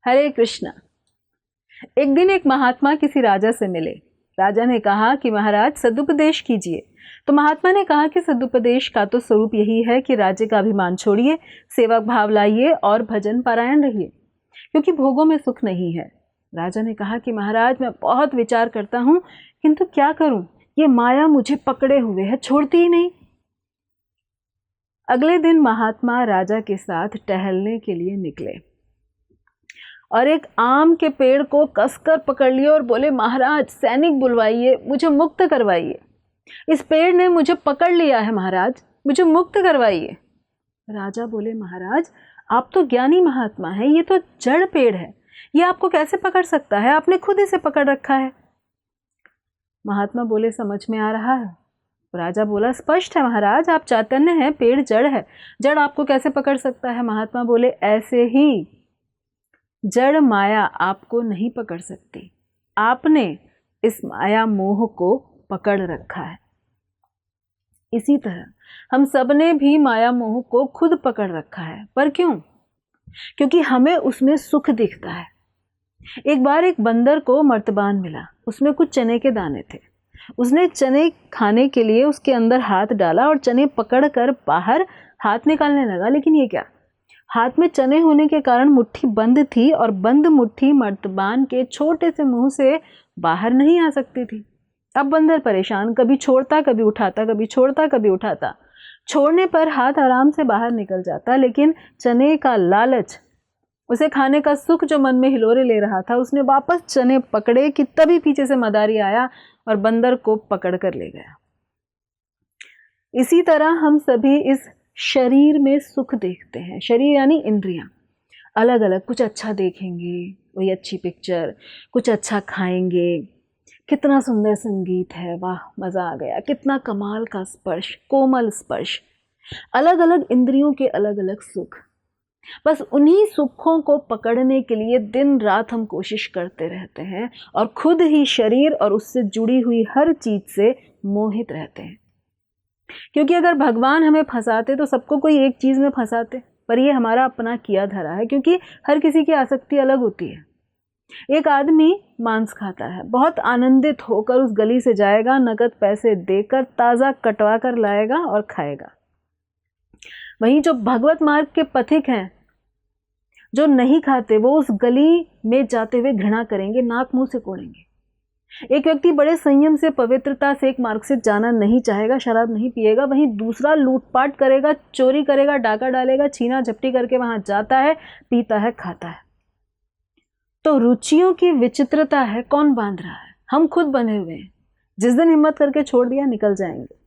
हरे कृष्णा। एक दिन एक महात्मा किसी राजा से मिले। राजा ने कहा कि महाराज सदुपदेश कीजिए। तो महात्मा ने कहा कि सदुपदेश का तो स्वरूप यही है कि राज्य का अभिमान छोड़िए, सेवक भाव लाइए और भजन पारायण रहिए, क्योंकि भोगों में सुख नहीं है। राजा ने कहा कि महाराज मैं बहुत विचार करता हूँ, किंतु क्या करूं, ये माया मुझे पकड़े हुए है, छोड़ती ही नहीं। अगले दिन महात्मा राजा के साथ टहलने के लिए निकले और एक आम के पेड़ को कसकर पकड़ लिया और बोले, महाराज सैनिक बुलवाइए, मुझे मुक्त करवाइए। इस पेड़ ने मुझे पकड़ लिया है महाराज, मुझे मुक्त करवाइए। राजा बोले, महाराज आप तो ज्ञानी महात्मा हैं, ये तो जड़ पेड़ है, ये आपको कैसे पकड़ सकता है, आपने खुद इसे पकड़ रखा है। महात्मा बोले, समझ में आ रहा है। राजा बोला, स्पष्ट है महाराज, आप चैतन्य हैं, पेड़ जड़ है, जड़ आपको कैसे पकड़ सकता है। महात्मा बोले, ऐसे ही जड़ माया आपको नहीं पकड़ सकती, आपने इस माया मोह को पकड़ रखा है। इसी तरह हम सबने भी माया मोह को खुद पकड़ रखा है। पर क्यों? क्योंकि हमें उसमें सुख दिखता है। एक बार एक बंदर को मर्तबान मिला, उसमें कुछ चने के दाने थे। उसने चने खाने के लिए उसके अंदर हाथ डाला और चने पकड़कर बाहर हाथ निकालने लगा, लेकिन ये क्या, हाथ में चने होने के कारण मुट्ठी बंद थी और बंद मुट्ठी मर्तबान के छोटे से मुंह से बाहर नहीं आ सकती थी। अब बंदर परेशान, कभी छोड़ता कभी उठाता, कभी छोड़ता कभी उठाता। छोड़ने पर हाथ आराम से बाहर निकल जाता, लेकिन चने का लालच, उसे खाने का सुख जो मन में हिलोरे ले रहा था, उसने वापस चने पकड़े कि तभी पीछे से मदारी आया और बंदर को पकड़ कर ले गया। इसी तरह हम सभी इस शरीर में सुख देखते हैं। शरीर यानी इंद्रियां अलग अलग, कुछ अच्छा देखेंगे, वही अच्छी पिक्चर, कुछ अच्छा खाएंगे, कितना सुंदर संगीत है, वाह मज़ा आ गया, कितना कमाल का स्पर्श, कोमल स्पर्श। अलग अलग इंद्रियों के अलग अलग सुख। बस उन्हीं सुखों को पकड़ने के लिए दिन रात हम कोशिश करते रहते हैं और खुद ही शरीर और उससे जुड़ी हुई हर चीज़ से मोहित रहते हैं। क्योंकि अगर भगवान हमें फंसाते तो सबको कोई एक चीज़ में फंसाते, पर ये हमारा अपना किया धरा है, क्योंकि हर किसी की आसक्ति अलग होती है। एक आदमी मांस खाता है, बहुत आनंदित होकर उस गली से जाएगा, नकद पैसे देकर ताज़ा कटवा कर लाएगा और खाएगा। वहीं जो भगवत मार्ग के पथिक हैं, जो नहीं खाते, वो उस गली में जाते हुए घृणा करेंगे, नाक मुंह से कोड़ेंगे। एक व्यक्ति बड़े संयम से, पवित्रता से एक मार्ग से जाना नहीं चाहेगा, शराब नहीं पिएगा, वहीं दूसरा लूटपाट करेगा, चोरी करेगा, डाका डालेगा, छीना झपटी करके वहां जाता है, पीता है, खाता है। तो रुचियों की विचित्रता है, कौन बांध रहा है? हम खुद बंधे हुए हैं। जिस दिन हिम्मत करके छोड़ दिया, निकल जाएंगे।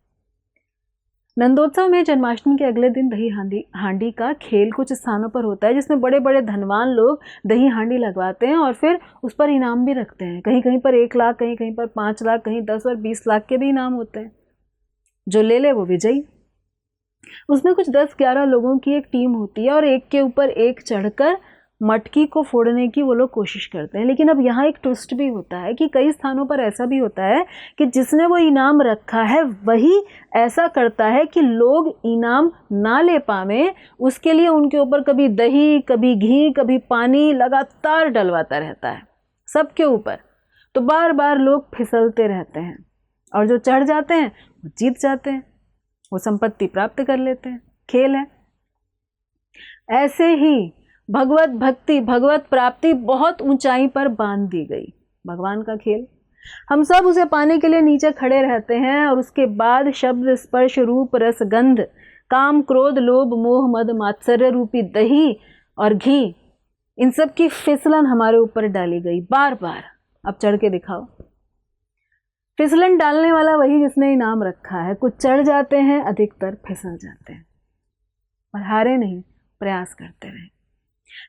नंदोत्सव में जन्माष्टमी के अगले दिन दही हांडी का खेल कुछ स्थानों पर होता है, जिसमें बड़े बड़े धनवान लोग दही हांडी लगवाते हैं और फिर उस पर इनाम भी रखते हैं। कहीं कहीं पर 1 लाख, कहीं कहीं पर 5 लाख, कहीं 10 और 20 लाख के भी इनाम होते हैं। जो ले ले वो विजयी। उसमें कुछ 10-11 लोगों की एक टीम होती है और एक के ऊपर एक चढ़कर मटकी को फोड़ने की वो लोग कोशिश करते हैं। लेकिन अब यहाँ एक ट्विस्ट भी होता है कि कई स्थानों पर ऐसा भी होता है कि जिसने वो इनाम रखा है वही ऐसा करता है कि लोग इनाम ना ले पावे, उसके लिए उनके ऊपर कभी दही, कभी घी, कभी पानी लगातार डलवाता रहता है सबके ऊपर। तो बार बार लोग फिसलते रहते हैं और जो चढ़ जाते हैं वो जीत जाते हैं, वो संपत्ति प्राप्त कर लेते हैं। खेल है। ऐसे ही भगवत भक्ति, भगवत प्राप्ति बहुत ऊंचाई पर बांध दी गई। भगवान का खेल, हम सब उसे पाने के लिए नीचे खड़े रहते हैं और उसके बाद शब्द, स्पर्श, रूप, रस, गंध, काम, क्रोध, लोभ, मोह, मद, मात्सर्य रूपी दही और घी, इन सब की फिसलन हमारे ऊपर डाली गई बार बार। अब चढ़ के दिखाओ। फिसलन डालने वाला वही जिसने इनाम रखा है। कुछ चढ़ जाते हैं, अधिकतर फिसल जाते हैं, और हारे नहीं, प्रयास करते रहे।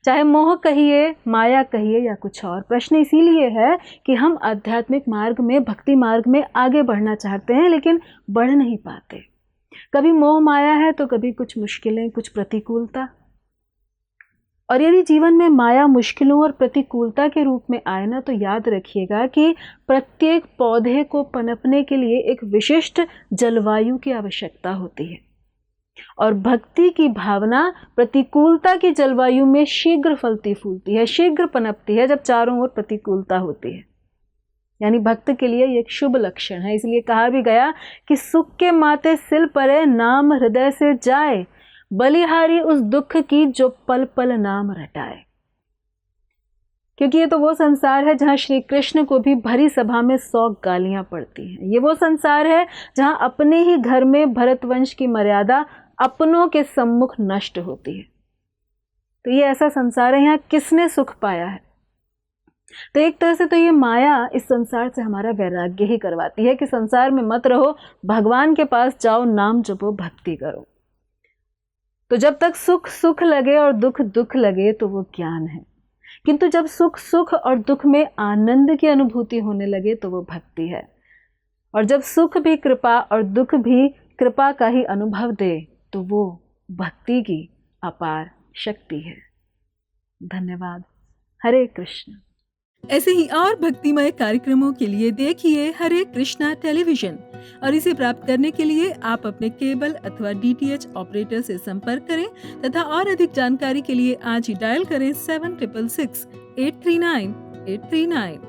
चाहे मोह कहिए, माया कहिए या कुछ और। प्रश्न इसीलिए है कि हम आध्यात्मिक मार्ग में, भक्ति मार्ग में आगे बढ़ना चाहते हैं, लेकिन बढ़ नहीं पाते। कभी मोह माया है तो कभी कुछ मुश्किलें, कुछ प्रतिकूलता। और यदि जीवन में माया मुश्किलों और प्रतिकूलता के रूप में आए ना, तो याद रखिएगा कि प्रत्येक पौधे को पनपने के लिए एक विशिष्ट जलवायु की आवश्यकता होती है। और भक्ति की भावना प्रतिकूलता की जलवायु में शीघ्र फलती फूलती है, शीघ्र पनपती है जब चारों ओर प्रतिकूलता होती है। यानी भक्त के लिए ये एक शुभ लक्षण है। इसलिए कहा भी गया कि सुख के माते सिल परे, नाम हृदय से जाए, बलिहारी उस दुख की जो पल पल नाम रटाए। क्योंकि ये तो वो संसार है जहाँ श्री कृष्ण को भी भरी सभा में 100 गालियां पड़ती हैं। ये वो संसार है जहाँ अपने ही घर में भरतवंश की मर्यादा अपनों के सम्मुख नष्ट होती है। तो ये ऐसा संसार है, यहाँ किसने सुख पाया है? तो एक तरह से तो ये माया इस संसार से हमारा वैराग्य ही करवाती है कि संसार में मत रहो, भगवान के पास जाओ, नाम जपो, भक्ति करो। तो जब तक सुख सुख लगे और दुख दुख लगे तो वो ज्ञान है, किंतु जब सुख सुख और दुख में आनंद की अनुभूति होने लगे तो वो भक्ति है। और जब सुख भी कृपा और दुख भी कृपा का ही अनुभव दे तो वो भक्ति की अपार शक्ति है। धन्यवाद। हरे कृष्ण। ऐसे ही और भक्तिमय कार्यक्रमों के लिए देखिए हरे कृष्णा टेलीविजन, और इसे प्राप्त करने के लिए आप अपने केबल अथवा DTH ऑपरेटर से संपर्क करें तथा और अधिक जानकारी के लिए आज ही डायल करें 7666 839 839।